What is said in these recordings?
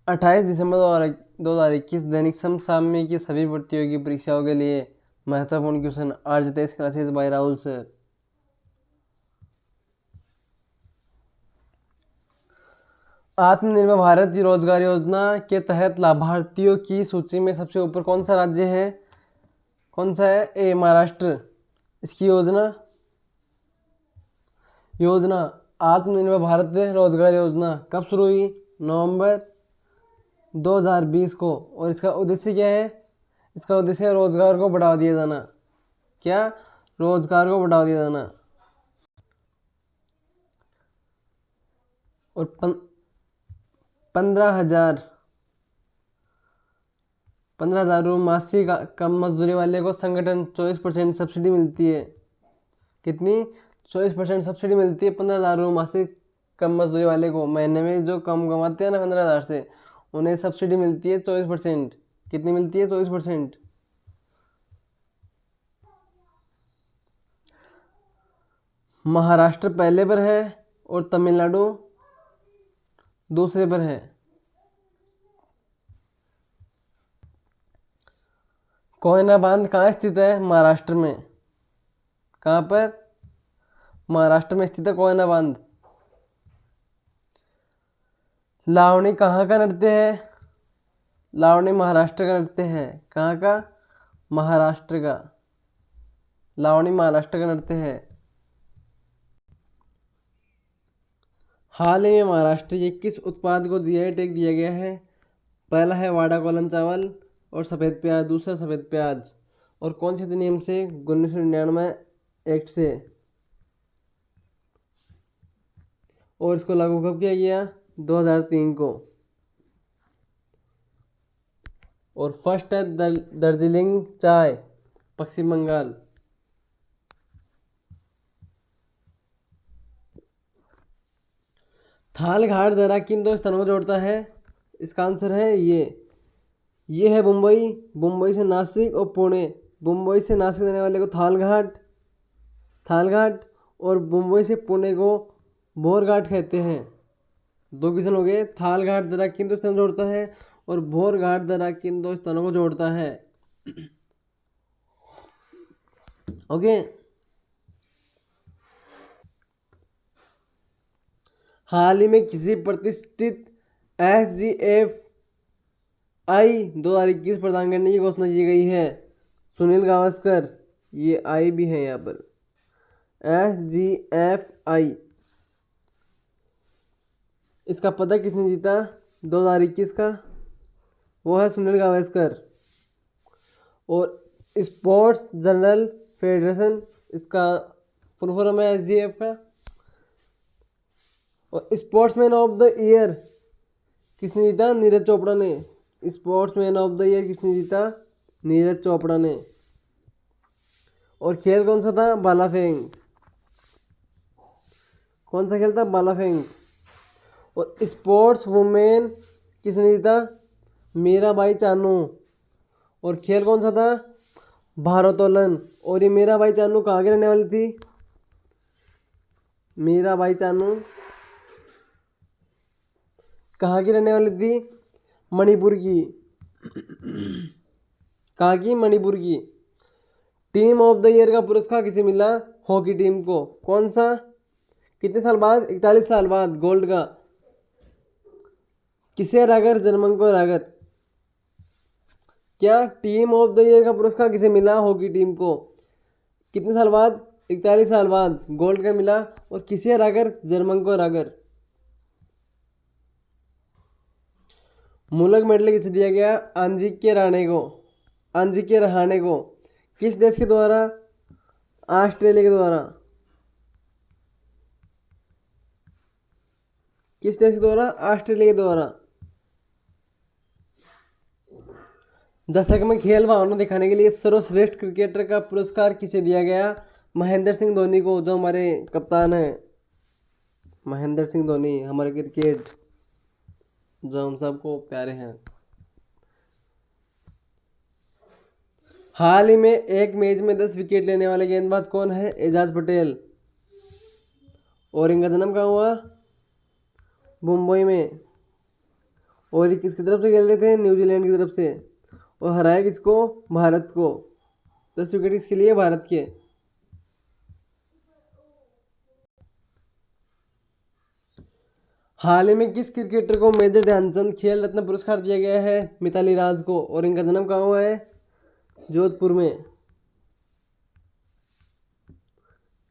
28 दिसंबर 2021 दैनिक समसामयिक की सभी प्रतियोगी परीक्षाओं के लिए महत्वपूर्ण क्वेश्चन आज 23 क्लासेस बाय राहुल सर। आत्मनिर्भर भारत रोजगार योजना के तहत लाभार्थियों की सूची में सबसे ऊपर कौन सा राज्य है? कौन सा है? ए महाराष्ट्र। इसकी योजना आत्मनिर्भर भारत रोजगार योजना कब शुरू हुई? नवंबर 2020 को। और इसका उद्देश्य क्या है? इसका उद्देश्य रोजगार को बढ़ावा दिया जाना। क्या? रोजगार को बढ़ावा दिया जाना। और 15,000 रुपये मासिक कम मजदूरी वाले को संगठन 24% सब्सिडी मिलती है। कितनी? 24% सब्सिडी मिलती है 15,000 रुपये मासिक कम मजदूरी वाले को। महीने में जो कम कमाते हैं ना 15,000 से, उन्हें सब्सिडी मिलती है 24%। कितनी मिलती है? 24%। महाराष्ट्र पहले पर है और तमिलनाडु दूसरे पर है। कोयना बांध कहाँ स्थित है? महाराष्ट्र में। कहाँ पर? महाराष्ट्र में स्थित है कोयना बांध। लावणी कहाँ का नृत्य है? लावणी महाराष्ट्र का नृत्य है। कहाँ का? महाराष्ट्र का। लावणी महाराष्ट्र का नृत्य है। हाल ही में महाराष्ट्र के किस उत्पाद को जीआई टैग दिया गया है? पहला है वाड़ा कोलम चावल और सफ़ेद प्याज, दूसरा सफ़ेद प्याज। और कौन से अधिनियम से? 1999 एक्ट से। और इसको लागू कब किया गया? 2003 को। और फर्स्ट है दार्जिलिंग चाय, पश्चिम बंगाल। थाल घाट दर्रा किन दो स्थानों को जोड़ता है? इसका आंसर है ये है मुंबई से नासिक और पुणे। मुंबई से नासिक जाने वाले को थाल घाट और मुंबई से पुणे को भोर घाट कहते हैं। दो क्वेश्चन हो गए। थाल घाट दर्रा किन दो स्थानों को जोड़ता है और भोर घाट दर्रा किन दो स्थानों को जोड़ता है? ओके। हाल ही में किसी प्रतिष्ठित SGFI 2021 प्रदान करने की घोषणा की गई है? सुनील गावस्कर। ये आई भी है यहाँ पर। SGFI। इसका पता किसने जीता 2021 का? वो है सुनील गावस्कर। और स्पोर्ट्स जर्नल फेडरेशन, इसका फुल फॉर्म है SGF का। और स्पोर्ट्समैन ऑफ द ईयर किसने जीता? नीरज चोपड़ा ने। स्पोर्ट्समैन ऑफ द ईयर किसने जीता? नीरज चोपड़ा ने। और खेल कौन सा था? भाला फेंक। कौन सा खेल था? भाला फेंक। और स्पोर्ट्स वुमेन किसने जीता? मीराबाई चानू। और खेल कौन सा था? भारोत्तोलन। और ये मीराबाई चानू कहाँ की रहने वाली थी? मीराबाई चानू कहाँ की रहने वाली थी? मणिपुर की। कहाँ की? मणिपुर की। टीम ऑफ द ईयर का पुरस्कार किसे मिला? हॉकी टीम को। कौन सा? कितने साल बाद? 41 साल बाद गोल्ड का। किसे हराकर? जर्मन को हराकर। क्या? टीम ऑफ द ईयर का पुरस्कार किसे मिला? हॉकी टीम को। कितने साल बाद? 41 साल बाद गोल्ड का मिला। और किसे हराकर? जर्मन को हराकर। मुलक मेडल किसे दिया गया? अंजिक्य रहाणे को। किस देश के द्वारा? ऑस्ट्रेलिया के द्वारा। किस देश के द्वारा? ऑस्ट्रेलिया के द्वारा। दशक में खेल भावना दिखाने के लिए सर्वश्रेष्ठ क्रिकेटर का पुरस्कार किसे दिया गया? महेंद्र सिंह धोनी को, जो हमारे कप्तान हैं। महेंद्र सिंह धोनी, हमारे क्रिकेट जो हम सबको प्यारे हैं। हाल ही में एक मैच में 10 विकेट लेने वाले गेंदबाज कौन है? एजाज पटेल। और इनका जन्म कहाँ हुआ? मुंबई में। और ये किसकी तरफ से खेल रहे थे? न्यूजीलैंड की तरफ से। और हराया किसको? भारत को। 10 विकेट किसके लिए? भारत के। हाल ही में किस क्रिकेटर को मेजर ध्यानचंद खेल रत्न पुरस्कार दिया गया है? मिताली राज को। और इनका जन्म कहाँ हुआ है? जोधपुर में।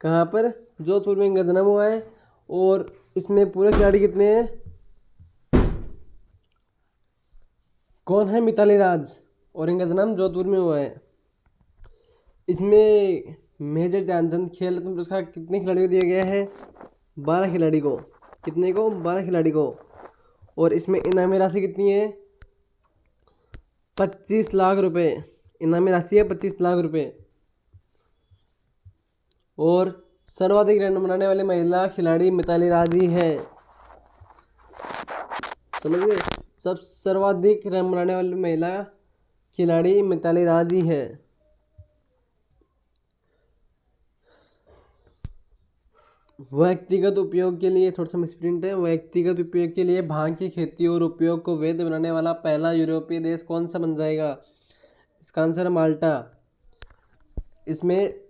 कहाँ पर? जोधपुर में इनका जन्म हुआ है। और इसमें पूरे खिलाड़ी कितने हैं? कौन है? मिताली राज। और इनका जन्म जोधपुर में हुआ है। इसमें मेजर ध्यानचंद खेल रत्न पुरस्कार कितने खिलाड़ियों को दिया गया है? 12 खिलाड़ी को। कितने को? 12 खिलाड़ी को। और इसमें इनामी राशि कितनी है? 25 लाख रुपए। इनामी राशि है 25 लाख रुपए। और सर्वाधिक रन बनाने वाली महिला खिलाड़ी मिताली राज ही है। समझिए, सब सर्वाधिक रन बनाने वाली महिला खिलाड़ी मिताली राज ही है। व्यक्तिगत उपयोग के लिए थोड़ा सा मिसप्रिंट है। व्यक्तिगत उपयोग के लिए भांग की खेती और उपयोग को वैध बनाने वाला पहला यूरोपीय देश कौन सा बन जाएगा? इसका आंसर है माल्टा। इसमें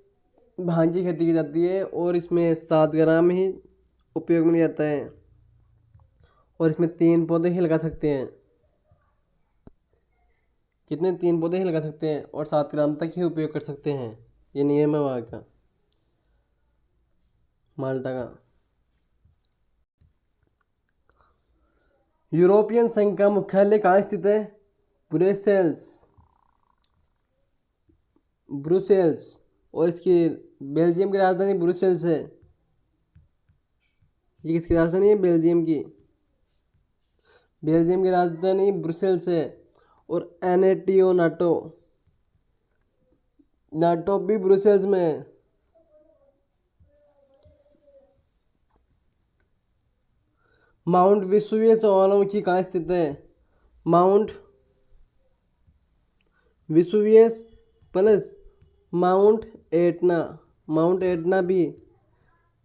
भांग की खेती की जाती है और इसमें 7 ग्राम ही उपयोग में लिया जाता है। और इसमें 3 पौधे ही लगा सकते हैं। कितने? 3 पौधे ही लगा सकते हैं और 7 ग्राम तक ही उपयोग कर सकते हैं। ये नियम है वहाँ का, माल्टा का। यूरोपियन संघ का मुख्यालय कहाँ स्थित है? ब्रुसेल्स। ब्रुसेल्स। और इसकी बेल्जियम की राजधानी ब्रुसेल्स है। ये किसकी राजधानी है? बेल्जियम की। बेल्जियम की राजधानी ब्रुसेल्स है। और एनएटीओ नाटो, नाटो भी ब्रुसेल्स में है। माउंट विसुवियस ज्वालामुखी कहाँ स्थित है? Mount Vesuvius plus mount Etna. Mount Etna भी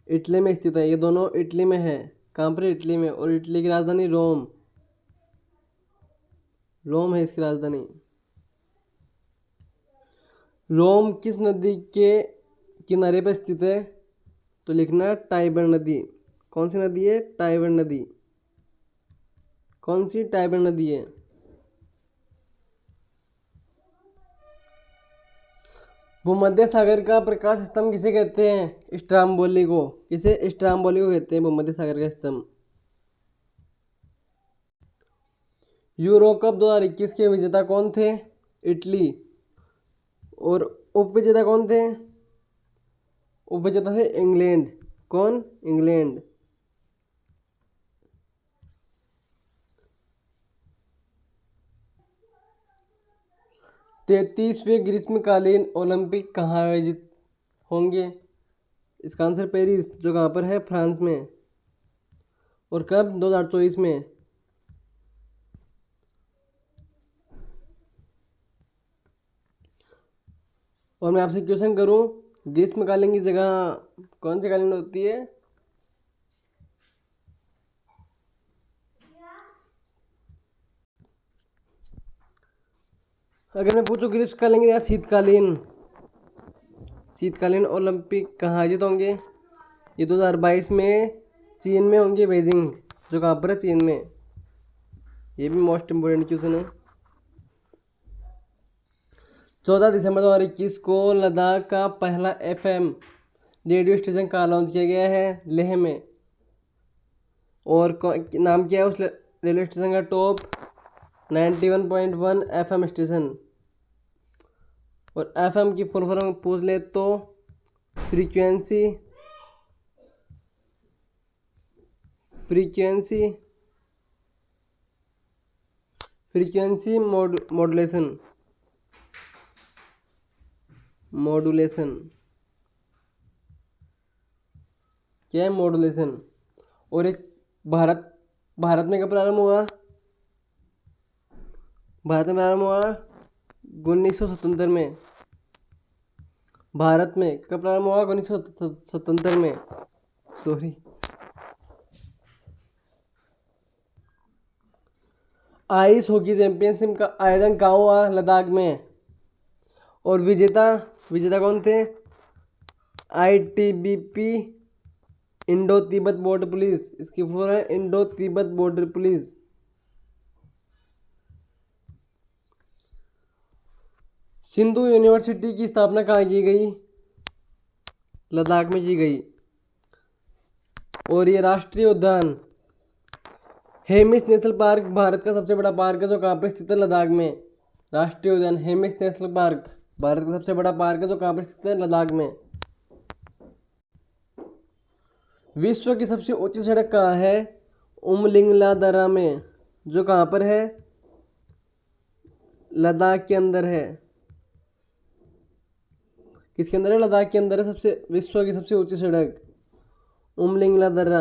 इटली में स्थित है। ये दोनों इटली में है। कहाँ पर? इटली में। और इटली की राजधानी रोम। रोम है इसकी राजधानी। रोम किस नदी के किनारे पर स्थित है? तो लिखना टाइबर नदी। कौन सी नदी है? टाइबर नदी। कौन सी? टाइबर नदी है। भूमध्य सागर का प्रकाश स्तंभ किसे कहते हैं? स्ट्राम्बोली को। किसे? स्ट्राम्बोली को कहते हैं भूमध्य सागर का स्तंभ। यूरो कप 2021 के विजेता कौन थे? इटली। और उप विजेता कौन थे? उप विजेता थे इंग्लैंड। कौन? इंग्लैंड। तैतीसवें ग्रीष्मकालीन ओलंपिक कहाँ आयोजित होंगे? इसका आंसर पेरिस, जो कहाँ पर है? फ्रांस में। और कब? 2024 में। और मैं आपसे क्वेश्चन करूं, ग्रीष्मकालीन की जगह कौन सी कालीन होती है? अगर मैं पूछूं ग्रीष्मकालीन की जगह शीतकालीन, शीतकालीन ओलंपिक कहाँ आयोजित होंगे? ये 2022 में चीन में होंगे, बीजिंग, जो कहाँ पर है? चीन में। ये भी मोस्ट इम्पोर्टेंट क्वेश्चन है। 14 दिसंबर 2021 को लद्दाख का पहला एफएम रेडियो स्टेशन कहाँ लॉन्च किया गया है? लेह में। और नाम क्या है उस रेडियो स्टेशन का? Top 91.1 FM station. और एफएम की फुल फॉर्म पूछ ले तो frequency frequency frequency modulation. Modulation क्या है? मॉड्यूलेशन। और एक भारत भारत में कब प्रारंभ हुआ? भारत में प्रारंभ हुआ 1977 में। भारत में कब प्रारंभ हुआ? 1977 में। सॉरी। आइस हॉकी चैंपियनशिप का आयोजन कहाँ हुआ? लद्दाख में। और विजेता विजेता कौन थे? ITBP, Indo Tibet border police. इसकी फुल है Indo Tibet border police. Sindhu university की स्थापना कहाँ की गई? लद्दाख में की गई। और ये राष्ट्रीय उद्यान हेमिस नेशनल पार्क भारत का सबसे बड़ा पार्क है जो कहाँ पर स्थित है? लद्दाख में। राष्ट्रीय उद्यान हेमिस नेशनल पार्क भारत का सबसे बड़ा पार्क है जो कहाँ पर स्थित है? लद्दाख में। विश्व की सबसे ऊंची सड़क कहाँ है? उमलिंगला दर्रा में, जो कहाँ पर है? लद्दाख के अंदर है। किसके अंदर है? लद्दाख के अंदर है सबसे विश्व की सबसे ऊंची सड़क उमलिंगला दर्रा।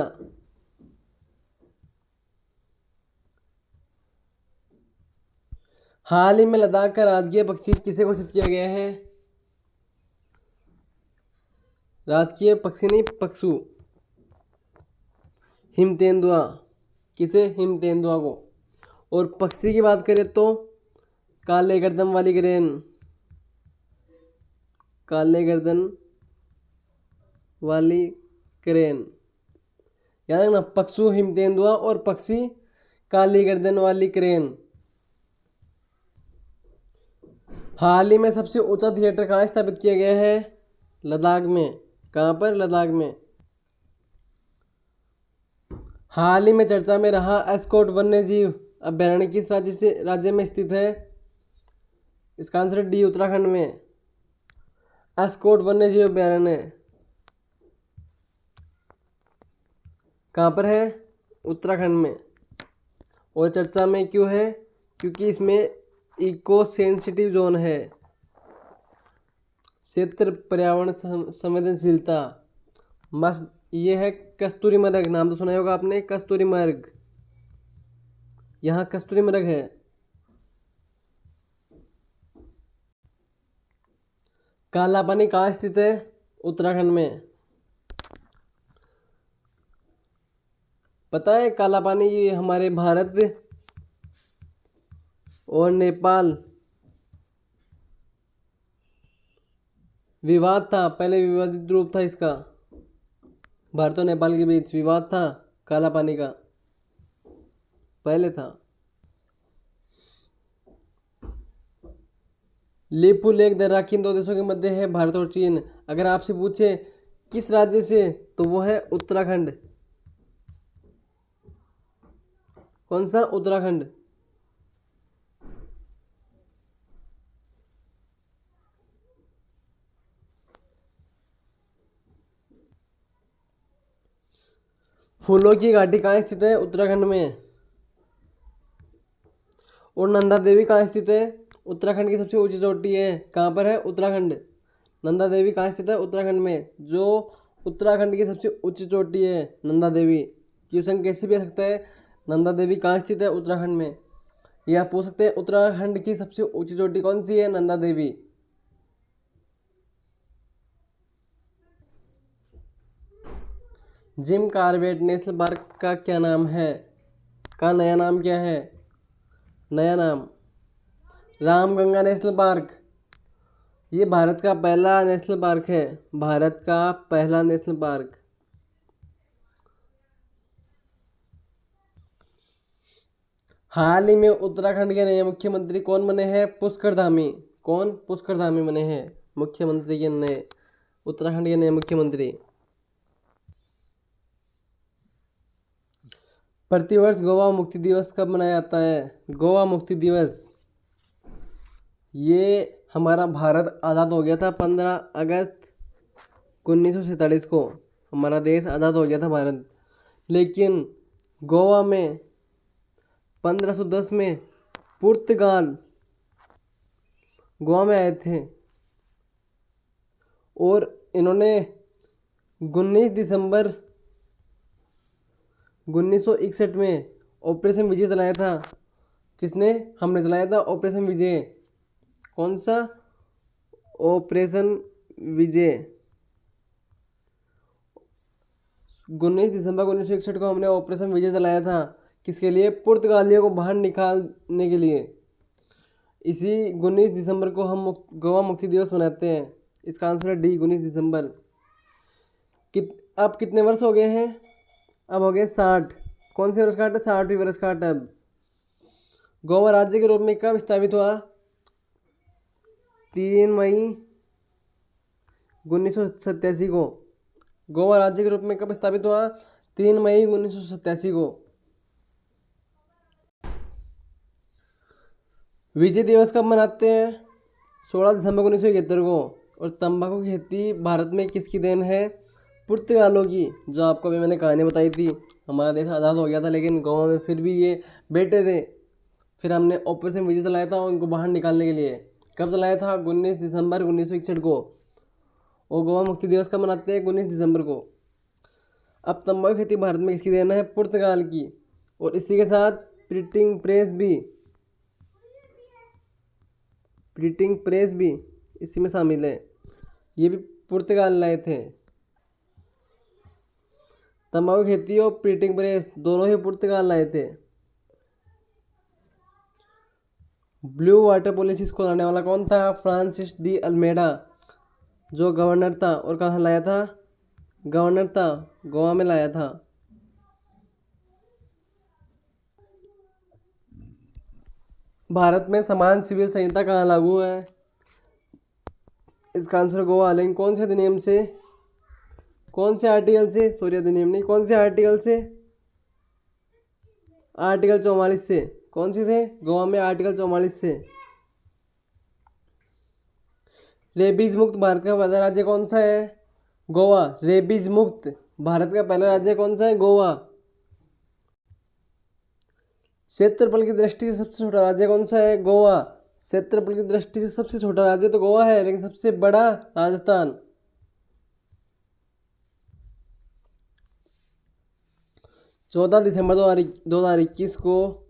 हाल ही में लद्दाख का राजकीय पक्षी किसे घोषित किया गया है? राजकीय पक्षी नहीं, पक्षु। हिम तेंदुआ। किसे? हिम तेंदुआ को। और पक्षी की बात करें तो काले गर्दन वाली क्रेन। काले गर्दन वाली क्रेन याद रखना, पक्षु हिम तेंदुआ और पक्षी काली गर्दन वाली क्रेन। हाल ही में सबसे ऊंचा थिएटर कहाँ स्थापित किया गया है? लद्दाख में। कहाँ पर? लद्दाख में। हाल ही में चर्चा में रहा एस्कॉट वन्य जीव अभ्यारण्य किस राज्य में स्थित है? इसका आंसर डी, उत्तराखंड में। एस्कॉट वन्य जीव अभ्यारण्य कहाँ पर है? उत्तराखंड में। और चर्चा में क्यों है? क्योंकि इसमें इको सेंसिटिव जोन है। क्षेत्र पर्यावरण संवेदनशीलता मस्ट। ये है कस्तूरी मृग, नाम तो सुना होगा आपने, कस्तूरी मृग। यहाँ कस्तूरी मृग है। काला पानी कहाँ स्थित है? उत्तराखंड में। पता है काला पानी ये हमारे भारत और नेपाल विवाद था, पहले विवादित रूप था इसका। भारत और नेपाल के बीच विवाद था काला पानी का, पहले था। लेपू लेक दर्रा किन दो देशों के मध्य है? भारत और चीन। अगर आपसे पूछे किस राज्य से, तो वो है उत्तराखंड। कौन सा? उत्तराखंड। फूलों की घाटी कहाँ स्थित है? उत्तराखंड में। और नंदा देवी कहाँ स्थित है? उत्तराखंड की सबसे ऊंची चोटी है। कहाँ पर है? उत्तराखंड। नंदा देवी कहाँ स्थित है? उत्तराखंड में। जो उत्तराखंड की सबसे ऊंची चोटी है नंदा देवी। क्वेश्चन कैसे भी आ सकता है, नंदा देवी कहाँ स्थित है? उत्तराखंड में। यह पूछ सकते हैं उत्तराखंड की सबसे ऊंची चोटी कौन सी है? Nanda Devi. Jim Corbett national park का क्या नाम है? का नया नाम क्या है? नया नाम रामगंगा नेशनल पार्क। ये भारत का पहला नेशनल पार्क है। भारत का पहला नेशनल पार्क। हाल ही में उत्तराखंड के नए मुख्यमंत्री कौन बने हैं? पुष्कर धामी। कौन? पुष्कर धामी बने हैं मुख्यमंत्री के नए, उत्तराखंड के नए मुख्यमंत्री। प्रतिवर्ष गोवा मुक्ति दिवस कब मनाया जाता है? गोवा मुक्ति दिवस ये हमारा भारत आज़ाद हो गया था 15 अगस्त 1947 को। हमारा देश आज़ाद हो गया था भारत। लेकिन गोवा में 1510 में पुर्तगाल गोवा में आए थे और इन्होंने 19 दिसंबर 1961 में ऑपरेशन विजय चलाया था। किसने? हमने चलाया था ऑपरेशन विजय। कौन सा? ऑपरेशन विजय। 19 दिसंबर 1961 को हमने ऑपरेशन विजय चलाया था। किसके लिए? पुर्तगालियों को बाहर निकालने के लिए। इसी 19 दिसंबर को हम गोवा मुक्ति दिवस मनाते हैं। इसका आंसर है डी, 19 दिसंबर। अब कितने वर्ष हो गए हैं? अब हो गए 60। कौन से वर्षगांठ है? 60वीं वर्षगांठ। अब गोवा राज्य के रूप में कब स्थापित हुआ? 3 मई 1987 को। गोवा राज्य के रूप में कब स्थापित हुआ? 3 मई 1987 को। विजय दिवस कब मनाते हैं? 16 दिसंबर 1971 को। और तंबाकू की खेती भारत में किसकी देन है? पुर्तगालों की। जो आपको अभी मैंने कहानी बताई थी, हमारा देश आज़ाद हो गया था लेकिन गोवा में फिर भी ये बैठे थे। फिर हमने ऑपरेशन विजय चलाया था उनको बाहर निकालने के लिए। कब चलाया था? 19 दिसंबर 1961 को। और गोवा मुक्ति दिवस कब मनाते हैं? 19 दिसंबर को। अब तंबाकू खेती भारत में किसकी देन है? पुर्तगाल की। और इसी के साथ प्रिंटिंग प्रेस भी इसी में शामिल है। ये भी पुर्तगाल लाए थे। तंबाकू खेती और प्रिंटिंग प्रेस दोनों ही पुर्तगाल लाए थे। ब्लू वाटर पॉलिसी को लाने वाला कौन था? फ्रांसिस डी अल्मेडा, जो गवर्नर था। और कहाँ लाया था? गवर्नर था, गोवा में लाया था। भारत में समान सिविल संहिता कहाँ लागू है? इसका आंसर गोवा। लेकिन कौन से अधिनियम से? कौन से आर्टिकल से? सॉरी, अधिनियम नहीं, कौन से आर्टिकल से? आर्टिकल 44 से। कौन सी से? गोवा में आर्टिकल 44 से। रेबीज मुक्त भारत का पहला राज्य कौन सा है? गोवा। रेबीज मुक्त भारत का पहला राज्य कौन सा है? गोवा। क्षेत्रफल की दृष्टि से सबसे छोटा राज्य कौन सा है? गोवा। क्षेत्रफल की दृष्टि से सबसे छोटा राज्य तो गोवा है, लेकिन सबसे बड़ा राजस्थान। 14 दिसंबर 2021 को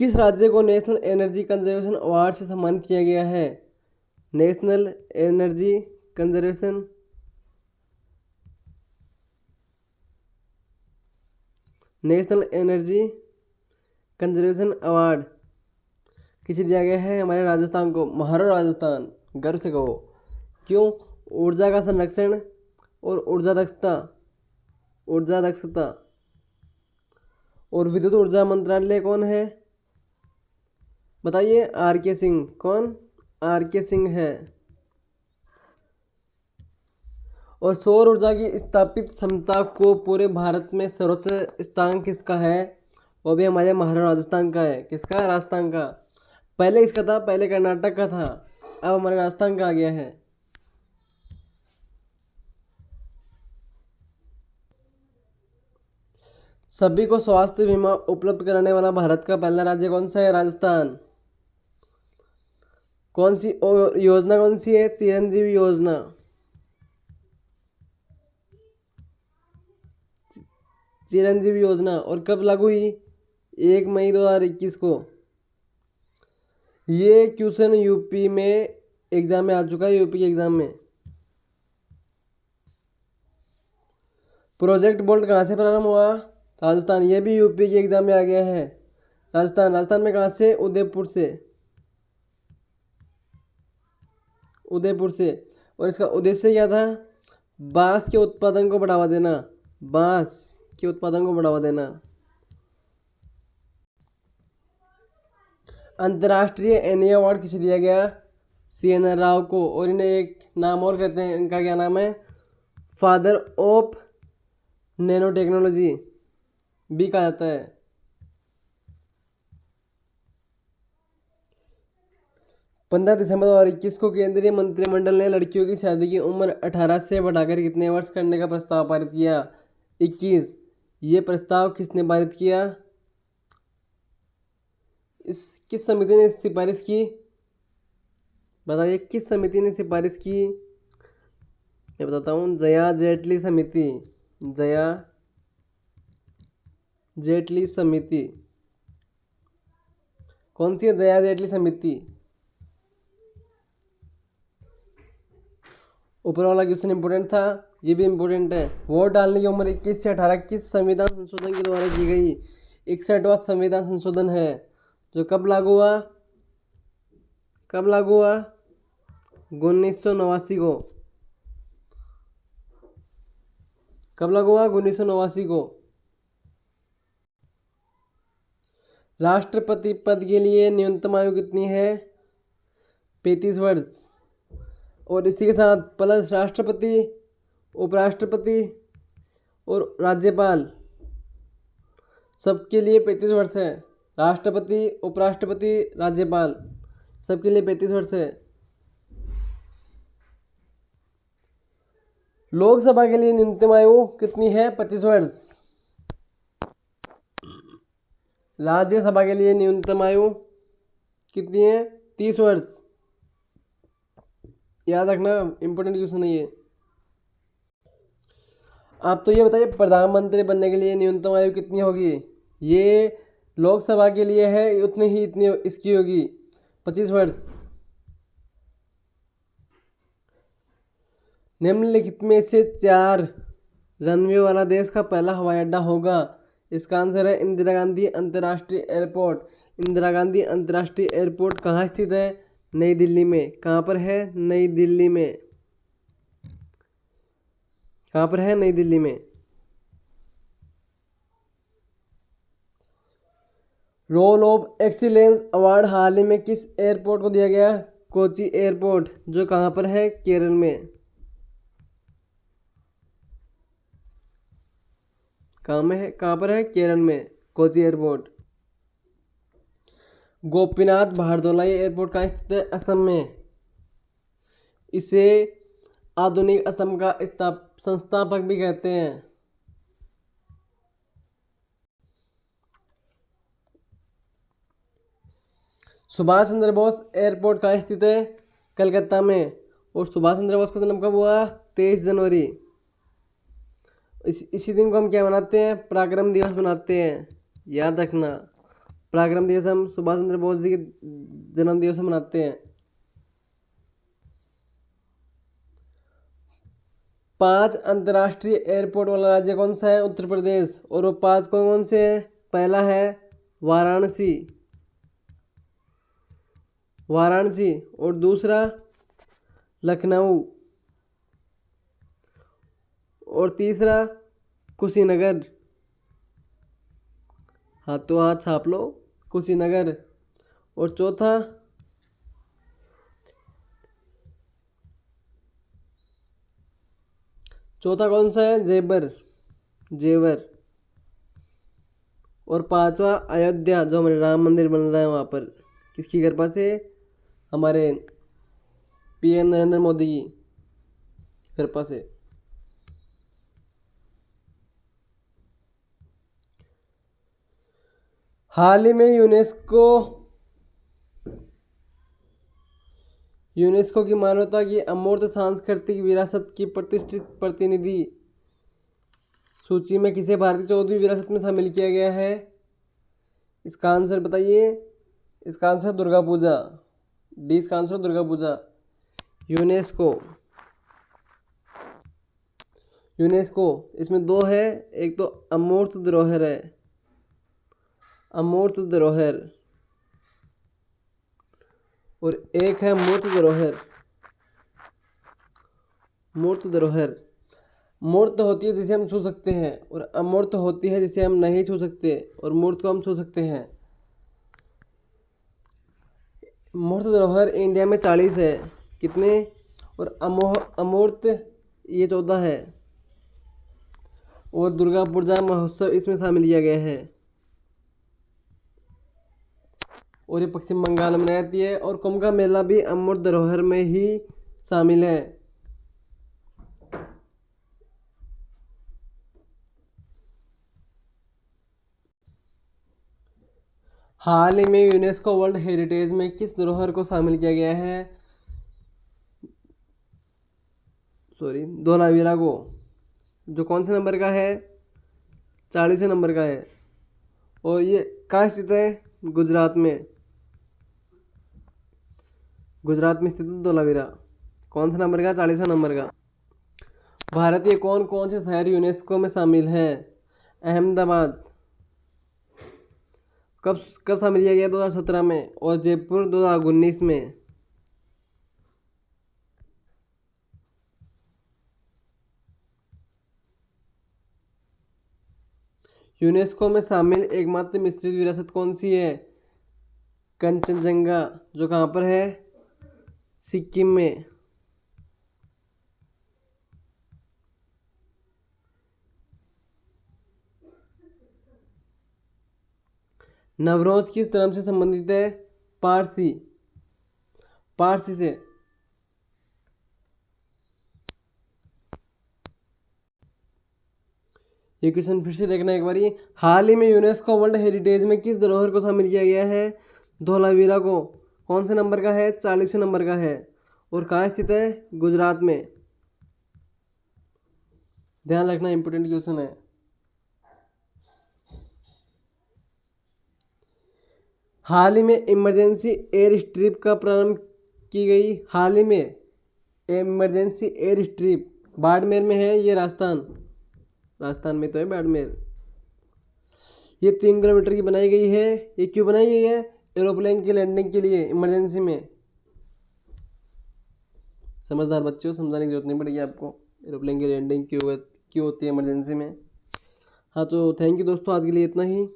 किस राज्य को नेशनल एनर्जी कंजर्वेशन अवार्ड से सम्मानित किया गया है? नेशनल एनर्जी कंजर्वेशन अवार्ड किसे दिया गया है? हमारे राजस्थान को। महाराष्ट्र राजस्थान, गर्व से कहो। क्यों? ऊर्जा का संरक्षण और ऊर्जा दक्षता। और विद्युत ऊर्जा मंत्रालय कौन है? बताइए। आर.के. सिंह। कौन? आर.के. सिंह है। और सौर ऊर्जा की स्थापित क्षमता को पूरे भारत में सर्वोच्च स्थान किसका है? वो भी हमारे महाराष्ट्र राजस्थान का है। किसका? राजस्थान का। पहले किसका था? पहले कर्नाटक का था, अब हमारे राजस्थान का आ गया है। सभी को स्वास्थ्य बीमा उपलब्ध कराने वाला भारत का पहला राज्य कौन सा है? राजस्थान। कौन सी योजना कौन सी है? चिरंजीवी योजना। चिरंजीवी योजना। और कब लागू हुई? 1 मई 2021 को। ये क्वेश्चन यूपी में एग्जाम में आ चुका है। यूपी के एग्जाम में प्रोजेक्ट बोल्ट कहाँ से प्रारंभ हुआ? राजस्थान। ये भी यूपी के एग्जाम में आ गया है। राजस्थान में कहाँ से? उदयपुर से। और इसका उद्देश्य क्या था? बांस के उत्पादन को बढ़ावा देना। अंतर्राष्ट्रीय एनी अवार्ड किसे दिया गया? CN राव को। और इन्हें एक नाम और कहते हैं, इनका क्या नाम है? फादर ऑफ नैनो टेक्नोलॉजी भी कहा जाता है। पंद्रह दिसंबर 2021 को केंद्रीय मंत्रिमंडल ने लड़कियों की शादी की उम्र 18 से बढ़ाकर कितने वर्ष करने का प्रस्ताव पारित किया? 21। ये प्रस्ताव किसने पारित किया? किस समिति ने सिफारिश की? बताइए, किस समिति ने सिफारिश की? मैं बताता हूँ। जया जेटली समिति। कौन सी है जया जेटली समिति? ऊपर वाला क्वेश्चन इंपोर्टेंट था। ये भी इम्पोर्टेंट है। वोट डालने की उम्र 21 से 18 किस संविधान संशोधन के द्वारा की गई? 61वां संविधान संशोधन है जो कब लागू हुआ? 1989 को। कब लागू हुआ? 1989 को। राष्ट्रपति पद के लिए न्यूनतम आयु कितनी है? 35 वर्ष। और इसी के साथ प्लस राष्ट्रपति, उपराष्ट्रपति और राज्यपाल सबके लिए 35 वर्ष है। राष्ट्रपति, उपराष्ट्रपति, राज्यपाल सबके लिए 35 वर्ष है। लोकसभा के लिए न्यूनतम आयु कितनी है? 25 वर्ष। राज्यसभा के लिए न्यूनतम आयु कितनी है? 30 वर्ष। याद रखना, इंपॉर्टेंट क्वेश्चन है ये। आप तो ये बताइए प्रधानमंत्री बनने के लिए न्यूनतम आयु कितनी होगी? ये लोकसभा के लिए है, इतनी इसकी होगी 25 वर्ष। निम्नलिखित में से 4 रनवे वाला देश का पहला हवाई अड्डा होगा। इसका आंसर है इंदिरा गांधी अंतर्राष्ट्रीय एयरपोर्ट। इंदिरा गांधी अंतर्राष्ट्रीय एयरपोर्ट कहाँ स्थित है? नई दिल्ली में। कहाँ पर है? नई दिल्ली में। कहाँ पर है? नई दिल्ली में। रोल ऑफ एक्सीलेंस अवार्ड हाल ही में किस एयरपोर्ट को दिया गया? कोची एयरपोर्ट, जो कहाँ पर है? केरल में। कहाँ पर है? केरल में, कोची एयरपोर्ट। गोपीनाथ भारदोलाई एयरपोर्ट कहाँ स्थित है? असम में। इसे आधुनिक असम का संस्थापक भी कहते हैं। सुभाष चंद्र बोस एयरपोर्ट कहाँ स्थित है? कलकत्ता में। और सुभाष चंद्र बोस का जन्म कब हुआ? 23 जनवरी। इसी दिन को हम क्या मनाते हैं? पराक्रम दिवस मनाते हैं। याद रखना, पराक्रम दिवस हम सुभाष चंद्र बोस जी के जन्म दिवस मनाते हैं। 5 अंतर्राष्ट्रीय एयरपोर्ट वाला राज्य कौन सा है? उत्तर प्रदेश। और वो 5 कौन कौन से है? पहला है वाराणसी, और दूसरा लखनऊ, और तीसरा कुशीनगर। हाथों हाथ छाप लो, कुशीनगर। और चौथा कौन सा है? जेवर। और 5वां अयोध्या, जो हमारे राम मंदिर बन रहा है वहाँ पर। किसकी कृपा से? हमारे पीएम नरेंद्र मोदी की कृपा से। हाल ही में यूनेस्को की मान्यता की अमूर्त सांस्कृतिक विरासत की प्रतिष्ठित प्रतिनिधि सूची में किसे भारत की 14वीं विरासत में शामिल किया गया है? इसका आंसर बताइए। इसका आंसर दुर्गा पूजा। डी इसका आंसर दुर्गा पूजा। यूनेस्को इसमें 2 है, एक तो अमूर्त धरोहर है, अमूर्त धरोहर, और एक है मूर्त धरोहर। मूर्त धरोहर मूर्त होती है जिसे हम छू सकते हैं, और अमूर्त होती है जिसे हम नहीं छू सकते, और मूर्त को हम छू सकते हैं। मूर्त धरोहर इंडिया में 40 है। कितने? और अमूर्त ये 14 है। और दुर्गा पूजा महोत्सव इसमें शामिल किया गया है, और ये पश्चिम बंगाल में रहती है। और कुंभ का मेला भी अमूर्त धरोहर में ही शामिल है। हाल ही में यूनेस्को वर्ल्ड हेरिटेज में किस धरोहर को शामिल किया गया है? धोलावीरा को, जो कौन से नंबर का है? 40वें नंबर का है। और ये कहाँ स्थित है? गुजरात में। गुजरात में स्थित है धोलावीरा। कौन सा नंबर का? 40वें नंबर का। भारत के कौन कौन से शहर यूनेस्को में शामिल हैं? अहमदाबाद कब कब शामिल किया गया? 2017 में। और जयपुर 2019 में। यूनेस्को में शामिल एकमात्र मिश्रित विरासत कौन सी है? कंचनजंगा, जो कहाँ पर है? सिक्किम में। नवरोज किस धर्म से संबंधित है? पारसी, पारसी से। ये क्वेश्चन फिर से देखना एक बारी। हाल ही में यूनेस्को वर्ल्ड हेरिटेज में किस धरोहर को शामिल किया गया है? धोलावीरा को। कौन से नंबर का है? 40वें नंबर का है। और कहाँ स्थित है? गुजरात में। ध्यान रखना, इंपोर्टेंट क्वेश्चन है। हाल ही में इमरजेंसी एयर स्ट्रिप का प्रारंभ की गई। हाल ही में इमरजेंसी एयर स्ट्रिप बाड़मेर में है। ये राजस्थान में तो है बाड़मेर। ये 3 किलोमीटर की बनाई गई है। ये क्यों बनाई गई है? एरोप्लेन की लैंडिंग के लिए, इमरजेंसी में। समझदार बच्चों, समझाने की जरूरत नहीं पड़ेगी आपको। एरोप्लेन की लैंडिंग क्यों होती है इमरजेंसी में। हाँ, तो थैंक यू दोस्तों, आज के लिए इतना ही।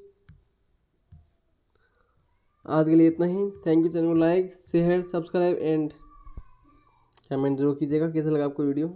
Thank you. चैनल को like share subscribe and comment जरूर कीजिएगा कैसा लगा आपको वीडियो।